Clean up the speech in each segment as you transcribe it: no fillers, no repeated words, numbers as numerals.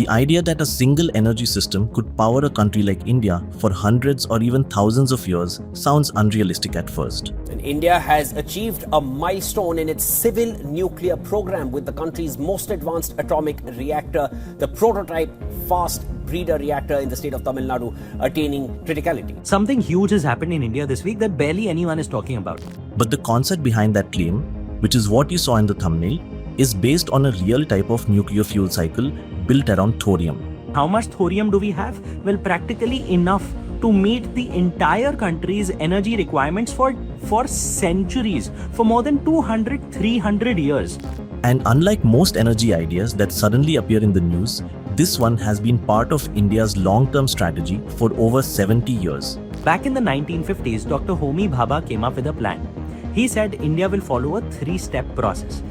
The idea that a single energy system could power a country like India for hundreds or even thousands of years sounds unrealistic at first. And India has achieved a milestone in its civil nuclear program with the country's most advanced atomic reactor, the Prototype Fast Breeder Reactor in the state of Tamil Nadu, attaining criticality. Something huge has happened in India this week that barely anyone is talking about. But the concept behind that claim, which is what you saw in the thumbnail, is based on a real type of nuclear fuel cycle built around thorium. How much thorium do we have? Well, practically enough to meet the entire country's energy requirements for centuries, for more than 200-300 years. And unlike most energy ideas that suddenly appear in the news, this one has been part of India's long-term strategy for over 70 years. Back in the 1950s, Dr. Homi Bhabha came up with a plan. He said India will follow a 3-step process.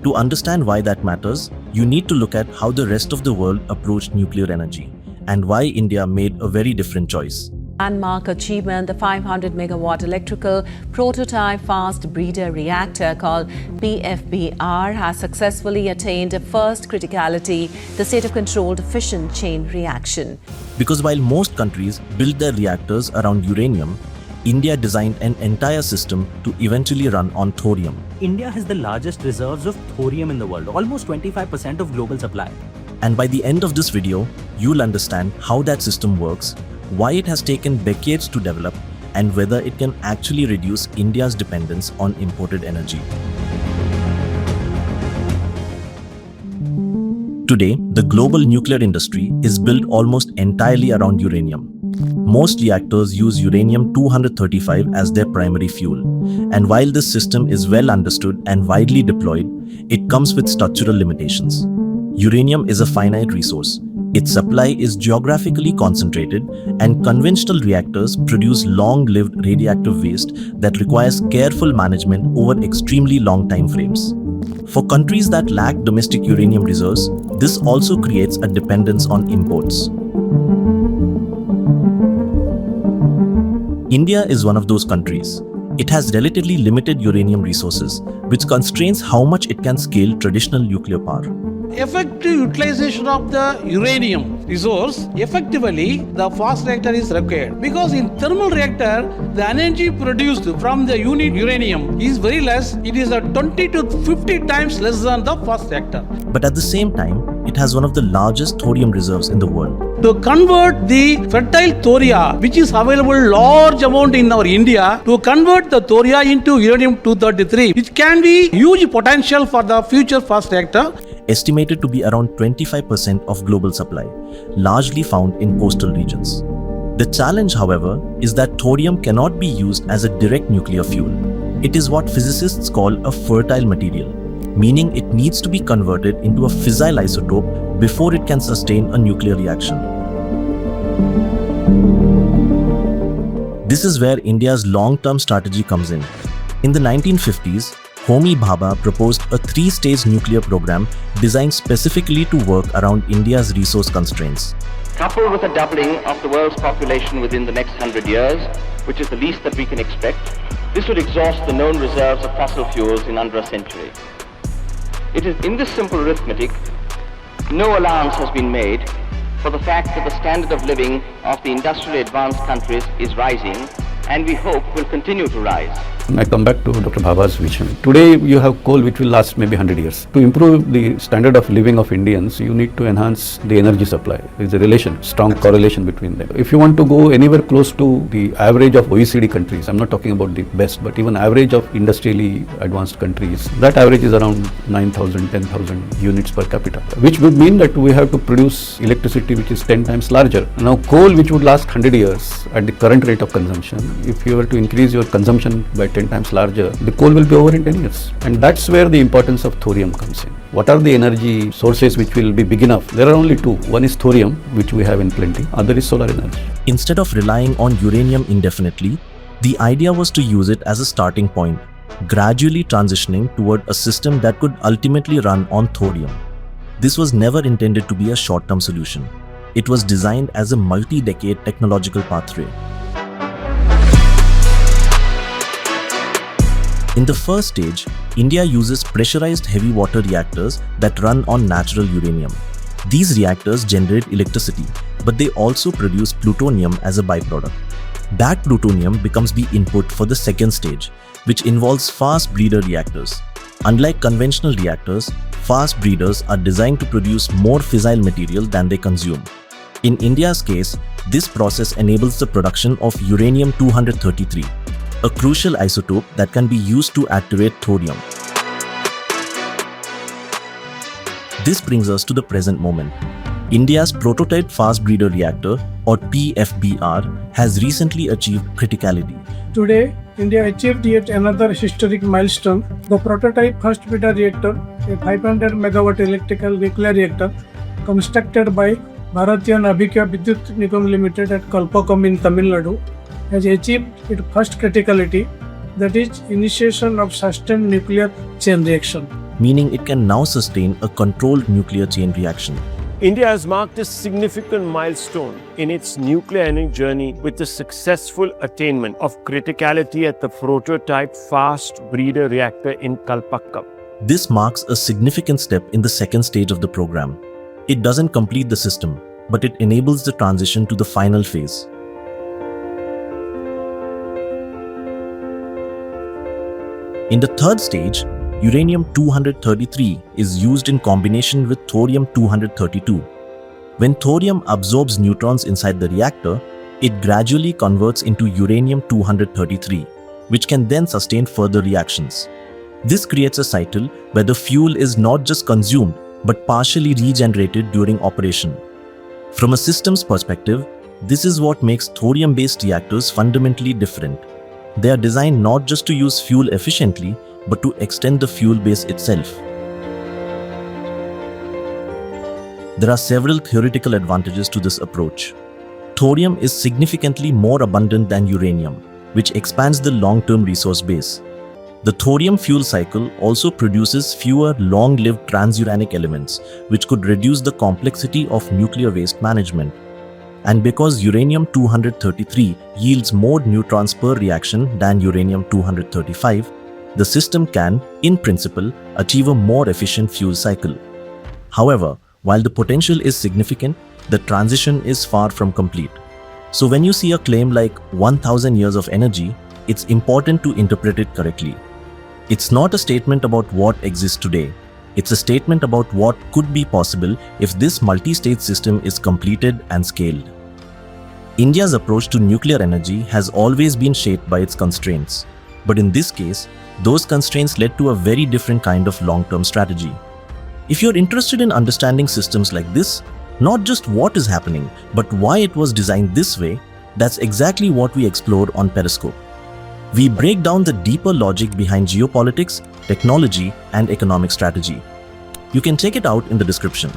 To understand why that matters, you need to look at how the rest of the world approached nuclear energy and why India made a very different choice. Landmark achievement, the 500 megawatt electrical Prototype Fast Breeder Reactor called PFBR has successfully attained a first criticality, the state of controlled fission chain reaction. Because while most countries build their reactors around uranium, India designed an entire system to eventually run on thorium. India has the largest reserves of thorium in the world, almost 25% of global supply. And by the end of this video, you'll understand how that system works, why it has taken decades to develop, and whether it can actually reduce India's dependence on imported energy. Today, the global nuclear industry is built almost entirely around uranium. Most reactors use uranium-235 as their primary fuel, and while this system is well understood and widely deployed, it comes with structural limitations. Uranium is a finite resource. Its supply is geographically concentrated, and conventional reactors produce long-lived radioactive waste that requires careful management over extremely long time frames. For countries that lack domestic uranium reserves, this also creates a dependence on imports. India is one of those countries. It has relatively limited uranium resources, which constrains how much it can scale traditional nuclear power. Effective utilization of the uranium resource, effectively the fast reactor is required. Because in thermal reactor, the energy produced from the unit uranium is very less. It is 20 to 50 times less than the fast reactor. But at the same time, it has one of the largest thorium reserves in the world. To convert the fertile thoria, which is available large amount in our India, to convert the thoria into uranium-233, which can be huge potential for the future fast reactor. Estimated to be around 25% of global supply, largely found in coastal regions. The challenge, however, is that thorium cannot be used as a direct nuclear fuel. It is what physicists call a fertile material, meaning it needs to be converted into a fissile isotope before it can sustain a nuclear reaction. This is where India's long-term strategy comes in. In the 1950s, Homi Bhabha proposed a 3-stage nuclear program designed specifically to work around India's resource constraints. Coupled with a doubling of the world's population within the next 100 years, which is the least that we can expect, this would exhaust the known reserves of fossil fuels in under a century. It is in this simple arithmetic, no allowance has been made for the fact that the standard of living of the industrially advanced countries is rising, and we hope will continue to rise. I come back to Dr. Bhabha's vision. Today you have coal which will last maybe 100 years. To improve the standard of living of Indians, you need to enhance the energy supply. There is a relation, strong correlation between them. If you want to go anywhere close to the average of OECD countries, I'm not talking about the best, but even average of industrially advanced countries, that average is around 9,000, 10,000 units per capita, which would mean that we have to produce electricity which is 10 times larger. Now coal which would last 100 years at the current rate of consumption, if you were to increase your consumption by 10 times larger, the coal will be over in 10 years. And that's where the importance of thorium comes in. What are the energy sources which will be big enough? There are only two. One is thorium, which we have in plenty. Other is solar energy. Instead of relying on uranium indefinitely, the idea was to use it as a starting point, gradually transitioning toward a system that could ultimately run on thorium. This was never intended to be a short-term solution. It was designed as a multi-decade technological pathway. In the first stage, India uses pressurized heavy water reactors that run on natural uranium. These reactors generate electricity, but they also produce plutonium as a byproduct. That plutonium becomes the input for the second stage, which involves fast breeder reactors. Unlike conventional reactors, fast breeders are designed to produce more fissile material than they consume. In India's case, this process enables the production of uranium-233, a crucial isotope that can be used to activate thorium. This brings us to the present moment. India's Prototype Fast Breeder Reactor, or PFBR, has recently achieved criticality. Today, India achieved yet another historic milestone. The Prototype Fast Breeder Reactor, a 500 megawatt electrical nuclear reactor constructed by Bharatiya Nabhikya Vidyut Nigam Limited at Kalpakam in Tamil Nadu, has achieved its first criticality, that is, initiation of sustained nuclear chain reaction. Meaning it can now sustain a controlled nuclear chain reaction. India has marked a significant milestone in its nuclear energy journey with the successful attainment of criticality at the Prototype Fast Breeder Reactor in Kalpakkam. This marks a significant step in the second stage of the program. It doesn't complete the system, but it enables the transition to the final phase. In the third stage, uranium-233 is used in combination with thorium-232. When thorium absorbs neutrons inside the reactor, it gradually converts into uranium-233, which can then sustain further reactions. This creates a cycle where the fuel is not just consumed, but partially regenerated during operation. From a systems perspective, this is what makes thorium-based reactors fundamentally different. They are designed not just to use fuel efficiently, but to extend the fuel base itself. There are several theoretical advantages to this approach. Thorium is significantly more abundant than uranium, which expands the long-term resource base. The thorium fuel cycle also produces fewer long-lived transuranic elements, which could reduce the complexity of nuclear waste management. And because uranium-233 yields more neutrons per reaction than uranium-235, the system can, in principle, achieve a more efficient fuel cycle. However, while the potential is significant, the transition is far from complete. So when you see a claim like 1000 years of energy, it's important to interpret it correctly. It's not a statement about what exists today. It's a statement about what could be possible if this multi-stage system is completed and scaled. India's approach to nuclear energy has always been shaped by its constraints. But in this case, those constraints led to a very different kind of long-term strategy. If you're interested in understanding systems like this, not just what is happening, but why it was designed this way, that's exactly what we explore on Periscope. We break down the deeper logic behind geopolitics, technology, and economic strategy. You can check it out in the description.